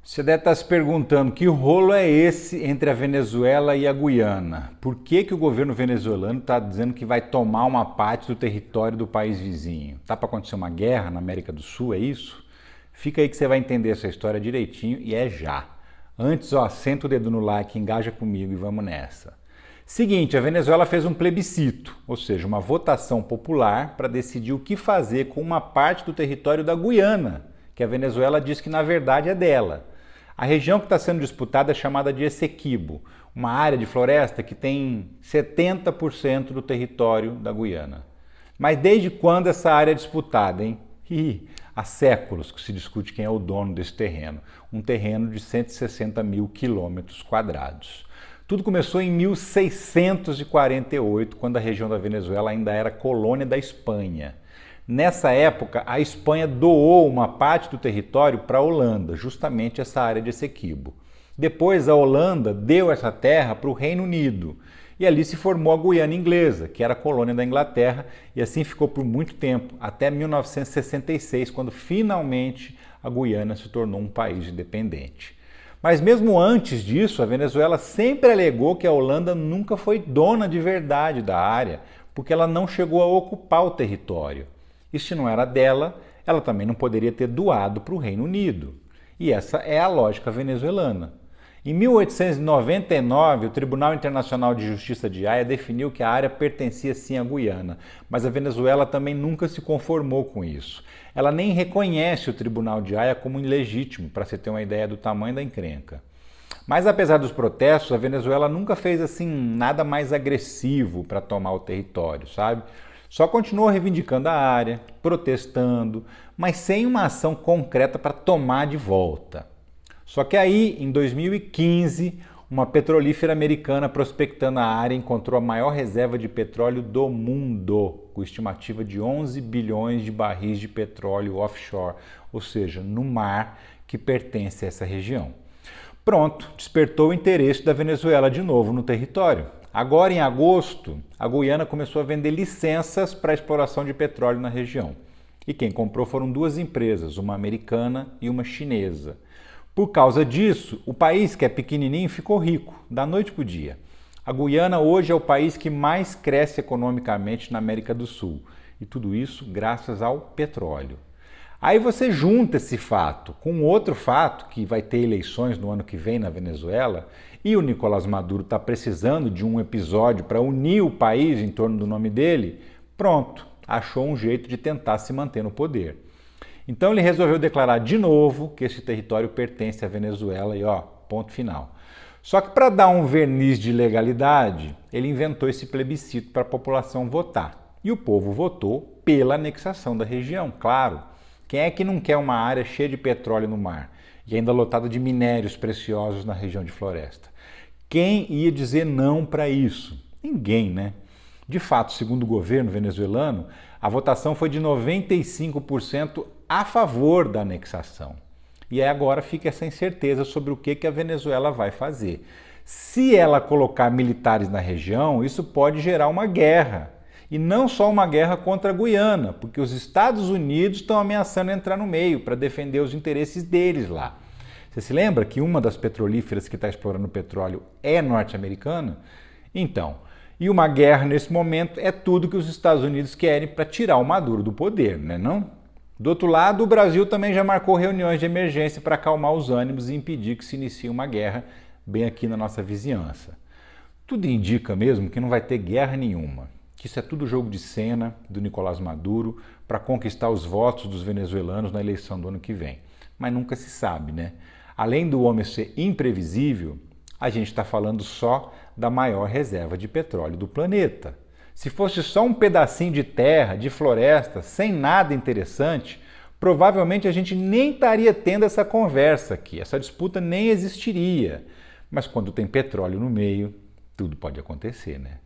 Você deve estar se perguntando que rolo é esse entre a Venezuela e a Guiana? Por que o governo venezuelano está dizendo que vai tomar uma parte do território do país vizinho? Tá para acontecer uma guerra na América do Sul, é isso? Fica aí que você vai entender essa história direitinho e é já. Antes, senta o dedo no like, engaja comigo e vamos nessa. Seguinte, a Venezuela fez um plebiscito, ou seja, uma votação popular para decidir o que fazer com uma parte do território da Guiana, que a Venezuela diz que na verdade é dela. A região que está sendo disputada é chamada de Essequibo, uma área de floresta que tem 70% do território da Guiana. Mas desde quando essa área é disputada, hein? Há séculos que se discute quem é o dono desse terreno. Um terreno de 160 mil quilômetros quadrados. Tudo começou em 1648, quando a região da Venezuela ainda era colônia da Espanha. Nessa época, a Espanha doou uma parte do território para a Holanda, justamente essa área de Essequibo. Depois, a Holanda deu essa terra para o Reino Unido. E ali se formou a Guiana Inglesa, que era colônia da Inglaterra, e assim ficou por muito tempo, até 1966, quando finalmente a Guiana se tornou um país independente. Mas mesmo antes disso, a Venezuela sempre alegou que a Holanda nunca foi dona de verdade da área, porque ela não chegou a ocupar o território. E se não era dela, ela também não poderia ter doado para o Reino Unido. E essa é a lógica venezuelana. Em 1899, o Tribunal Internacional de Justiça de Haia definiu que a área pertencia sim à Guiana, mas a Venezuela também nunca se conformou com isso. Ela nem reconhece o Tribunal de Haia como ilegítimo, para você ter uma ideia do tamanho da encrenca. Mas apesar dos protestos, a Venezuela nunca fez assim nada mais agressivo para tomar o território, sabe? Só continuou reivindicando a área, protestando, mas sem uma ação concreta para tomar de volta. Só que aí, em 2015, uma petrolífera americana prospectando a área encontrou a maior reserva de petróleo do mundo, com estimativa de 11 bilhões de barris de petróleo offshore, ou seja, no mar que pertence a essa região. Pronto, despertou o interesse da Venezuela de novo no território. Agora, em agosto, a Guiana começou a vender licenças para a exploração de petróleo na região. E quem comprou foram duas empresas, uma americana e uma chinesa. Por causa disso, o país, que é pequenininho, ficou rico, da noite para o dia. A Guiana hoje é o país que mais cresce economicamente na América do Sul. E tudo isso graças ao petróleo. Aí você junta esse fato com outro fato, que vai ter eleições no ano que vem na Venezuela, e o Nicolás Maduro está precisando de um episódio para unir o país em torno do nome dele, pronto, achou um jeito de tentar se manter no poder. Então ele resolveu declarar de novo que esse território pertence à Venezuela e ponto final. Só que para dar um verniz de legalidade, ele inventou esse plebiscito para a população votar. E o povo votou pela anexação da região, claro. Quem é que não quer uma área cheia de petróleo no mar e ainda lotada de minérios preciosos na região de floresta? Quem ia dizer não para isso? Ninguém, né? De fato, segundo o governo venezuelano, a votação foi de 95% a favor da anexação. E aí agora fica essa incerteza sobre o que a Venezuela vai fazer. Se ela colocar militares na região, isso pode gerar uma guerra. E não só uma guerra contra a Guiana, porque os Estados Unidos estão ameaçando entrar no meio para defender os interesses deles lá. Você se lembra que uma das petrolíferas que está explorando petróleo é norte-americana? Então, e uma guerra nesse momento é tudo que os Estados Unidos querem para tirar o Maduro do poder, né não? Do outro lado, o Brasil também já marcou reuniões de emergência para acalmar os ânimos e impedir que se inicie uma guerra bem aqui na nossa vizinhança. Tudo indica mesmo que não vai ter guerra nenhuma. Que isso é tudo jogo de cena do Nicolás Maduro para conquistar os votos dos venezuelanos na eleição do ano que vem. Mas nunca se sabe, né? Além do homem ser imprevisível, a gente está falando só da maior reserva de petróleo do planeta. Se fosse só um pedacinho de terra, de floresta, sem nada interessante, provavelmente a gente nem estaria tendo essa conversa aqui, essa disputa nem existiria. Mas quando tem petróleo no meio, tudo pode acontecer, né?